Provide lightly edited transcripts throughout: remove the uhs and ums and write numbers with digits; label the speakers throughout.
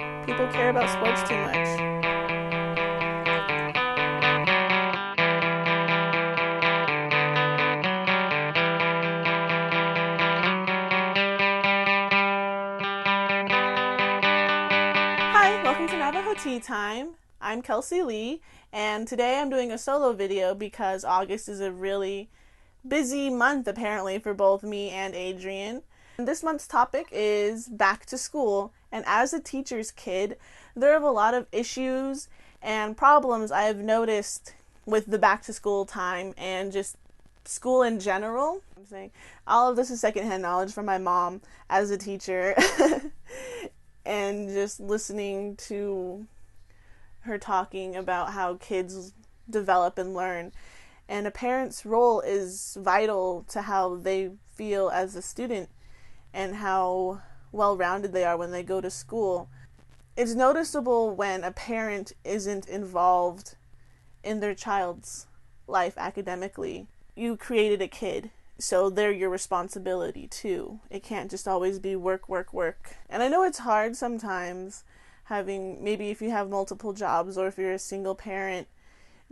Speaker 1: People care about sports too much. Hi, welcome to Navajo Tea Time. I'm Kelsey Lee, and today I'm doing a solo video because August is a really busy month apparently for both me and Adrian. And this month's topic is back to school, and as a teacher's kid, there are a lot of issues and problems I have noticed with the back to school time and just school in general. I'm saying all of this is secondhand knowledge from my mom as a teacher. And just listening to her talking about how kids develop and learn. And a parent's role is vital to how they feel as a student and how well-rounded they are when they go to school. It's noticeable when a parent isn't involved in their child's life academically. You created a kid, so they're your responsibility too. It can't just always be work, work, work. And I know it's hard sometimes having, maybe if you have multiple jobs or if you're a single parent,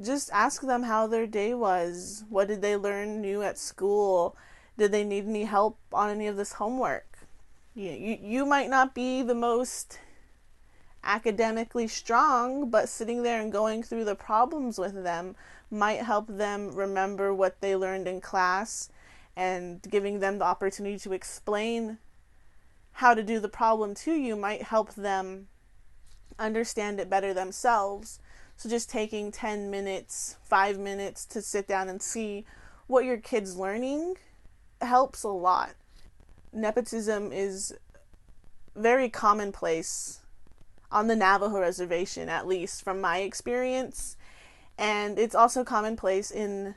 Speaker 1: just ask them how their day was. What did they learn new at school? Did they need any help on any of this homework? You might not be the most academically strong, but sitting there and going through the problems with them might help them remember what they learned in class, and giving them the opportunity to explain how to do the problem to you might help them understand it better themselves. So just taking 10 minutes, 5 minutes to sit down and see what your kid's learning helps a lot. Nepotism is very commonplace on the Navajo reservation, at least from my experience, and it's also commonplace in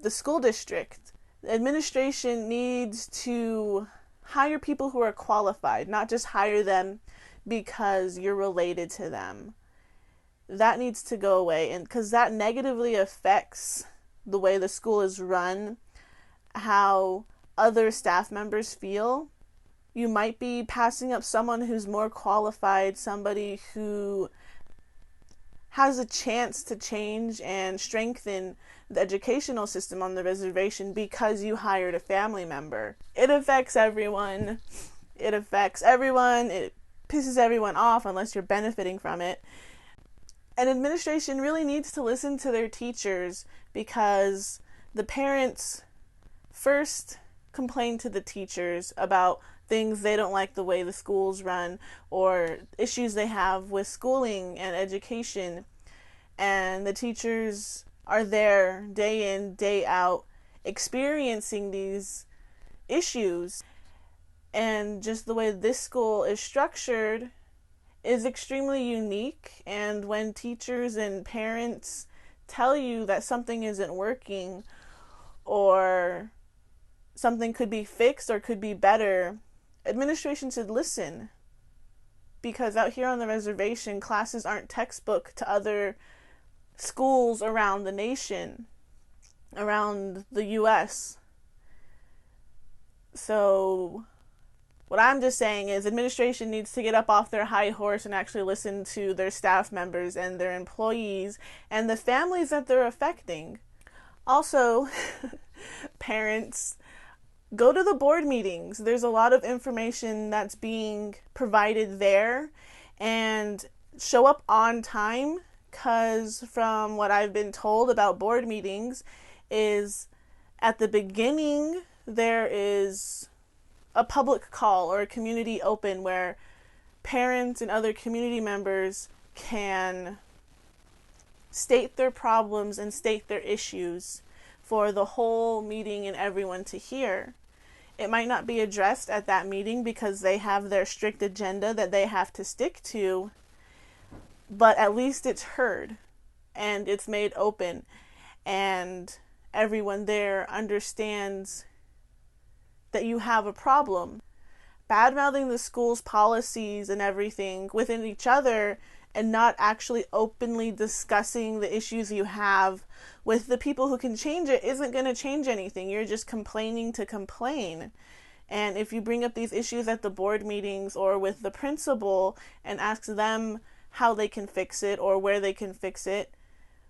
Speaker 1: the school district. The administration needs to hire people who are qualified, not just hire them because you're related to them. That needs to go away, and because that negatively affects the way the school is run, how other staff members feel. You might be passing up someone who's more qualified, somebody who has a chance to change and strengthen the educational system on the reservation because you hired a family member. It affects everyone. It pisses everyone off unless you're benefiting from it. And administration really needs to listen to their teachers, because the parents first complain to the teachers about things they don't like the way the schools run or issues they have with schooling and education, and the teachers are there day in, day out experiencing these issues. And just the way this school is structured is extremely unique, and when teachers and parents tell you that something isn't working or something could be fixed or could be better, administration should listen, because out here on the reservation, classes aren't textbook to other schools around the nation, around the U.S. So what I'm just saying is administration needs to get up off their high horse and actually listen to their staff members and their employees and the families that they're affecting. Also, parents, go to the board meetings. There's a lot of information that's being provided there, and show up on time, because from what I've been told about board meetings is at the beginning there is a public call or a community open where parents and other community members can state their problems and state their issues for the whole meeting and everyone to hear. It might not be addressed at that meeting because they have their strict agenda that they have to stick to, but at least it's heard and it's made open, and everyone there understands that you have a problem. Bad-mouthing the school's policies and everything within each other and not actually openly discussing the issues you have with the people who can change it isn't going to change anything. You're just complaining to complain. And if you bring up these issues at the board meetings or with the principal and ask them how they can fix it or where they can fix it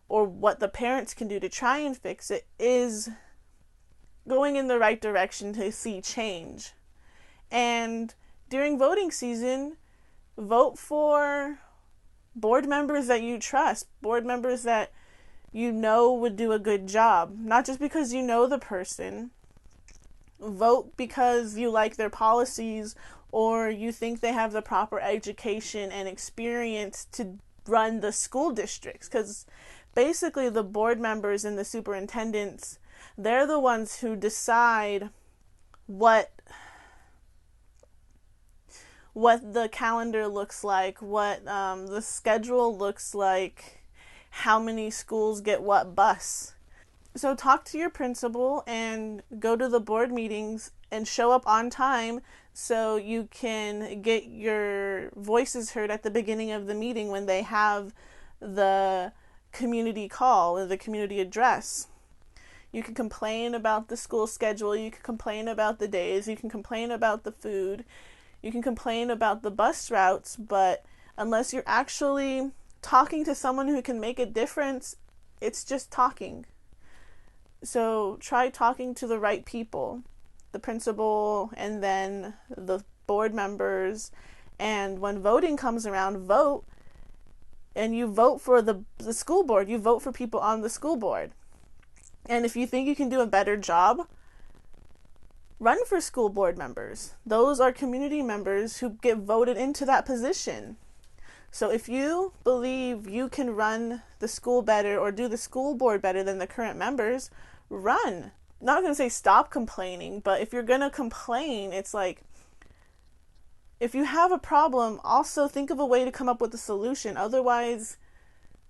Speaker 1: or what the parents can do to try and fix it, is going in the right direction to see change. And during voting season, vote for board members that you trust, board members that you know would do a good job, not just because you know the person. Vote because you like their policies or you think they have the proper education and experience to run the school districts, because basically the board members and the superintendents, they're the ones who decide what the calendar looks like, what the schedule looks like, how many schools get what bus. So talk to your principal and go to the board meetings and show up on time so you can get your voices heard at the beginning of the meeting when they have the community call or the community address. You can complain about the school schedule, you can complain about the days, you can complain about the food, you can complain about the bus routes, but unless you're actually talking to someone who can make a difference, it's just talking. So try talking to the right people, the principal and then the board members. And when voting comes around, vote. And you vote for the school board. You vote for people on the school board. And if you think you can do a better job, run for school board members. Those are community members who get voted into that position. So if you believe you can run the school better or do the school board better than the current members, run. Not going to say stop complaining, but if you're going to complain, it's like, if you have a problem, also think of a way to come up with a solution. Otherwise,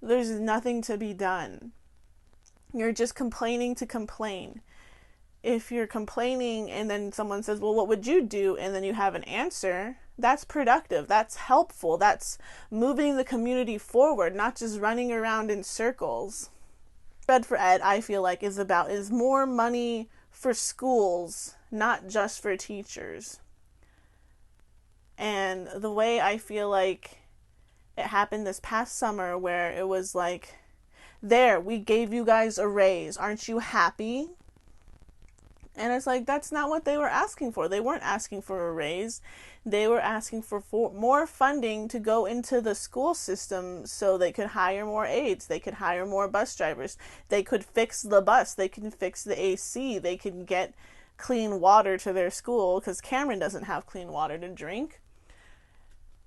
Speaker 1: there's nothing to be done. You're just complaining to complain. If you're complaining and then someone says, well, what would you do? And then you have an answer, that's productive. That's helpful. That's moving the community forward, not just running around in circles. Fed for Ed, I feel like, is more money for schools, not just for teachers. And the way I feel like it happened this past summer, where it was like, there, we gave you guys a raise. Aren't you happy? And it's like, that's not what they were asking for. They weren't asking for a raise. They were asking for more funding to go into the school system so they could hire more aides. They could hire more bus drivers. They could fix the bus. They can fix the AC. They can get clean water to their school, because Cameron doesn't have clean water to drink.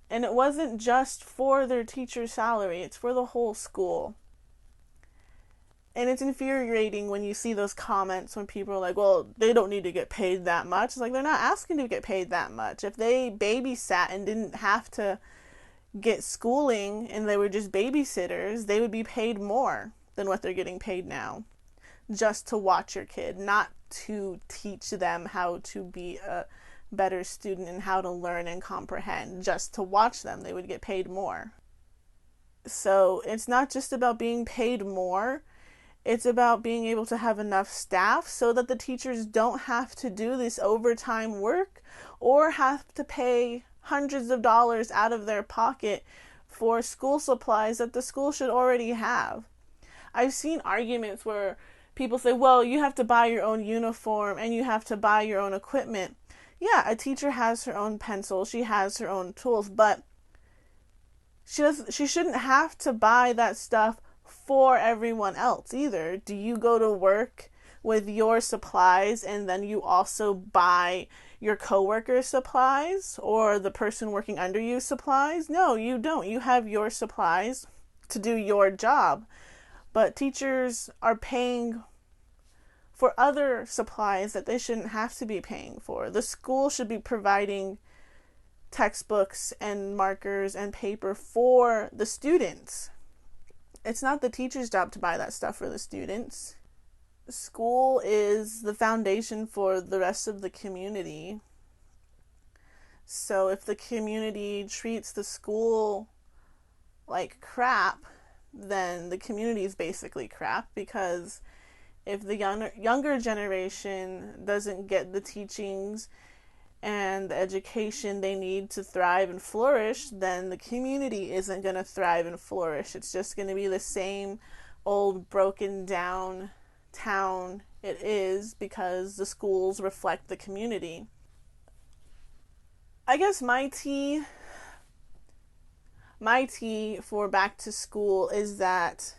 Speaker 1: And it wasn't just for their teacher's salary. It's for the whole school. And it's infuriating when you see those comments when people are like, well, they don't need to get paid that much. It's like, they're not asking to get paid that much. If they babysat and didn't have to get schooling and they were just babysitters, they would be paid more than what they're getting paid now. Just to watch your kid, not to teach them how to be a better student and how to learn and comprehend. Just to watch them, they would get paid more. So it's not just about being paid more. It's about being able to have enough staff so that the teachers don't have to do this overtime work or have to pay hundreds of dollars out of their pocket for school supplies that the school should already have. I've seen arguments where people say, well, you have to buy your own uniform and you have to buy your own equipment. Yeah, a teacher has her own pencil, she has her own tools, but she shouldn't have to buy that stuff for everyone else either. Do you go to work with your supplies and then you also buy your coworker's supplies or the person working under you supplies? No, you don't. You have your supplies to do your job. But teachers are paying for other supplies that they shouldn't have to be paying for. The school should be providing textbooks and markers and paper for the students. It's not the teacher's job to buy that stuff for the students. School is the foundation for the rest of the community. So if the community treats the school like crap, then the community is basically crap, because if the younger generation doesn't get the teachings and the education they need to thrive and flourish, then the community isn't going to thrive and flourish. It's just going to be the same old broken down town it is because the schools reflect the community. I guess my tea for back to school is that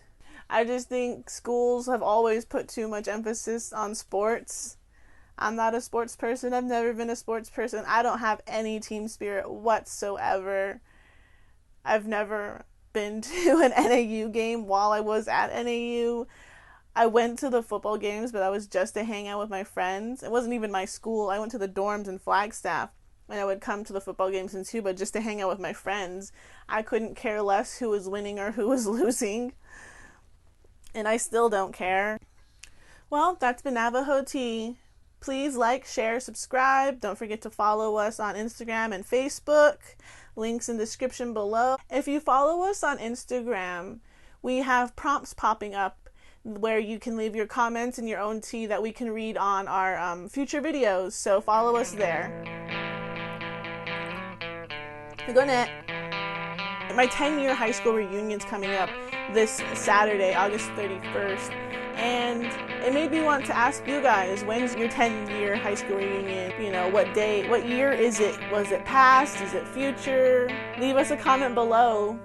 Speaker 1: I just think schools have always put too much emphasis on sports. I'm not a sports person. I've never been a sports person. I don't have any team spirit whatsoever. I've never been to an NAU game while I was at NAU. I went to the football games, but that was just to hang out with my friends. It wasn't even my school. I went to the dorms in Flagstaff, and I would come to the football games in Tuba just to hang out with my friends. I couldn't care less who was winning or who was losing, and I still don't care. Well, that's been Navajo Tea. Please like, share, subscribe. Don't forget to follow us on Instagram and Facebook. Links in the description below. If you follow us on Instagram, we have prompts popping up where you can leave your comments and your own tea that we can read on our future videos. So follow us there. Good night. My 10-year high school reunion's coming up this Saturday, August 31st. And it made me want to ask you guys, when's your 10-year high school reunion? You know, what day, what year is it? Was it past? Is it future? Leave us a comment below.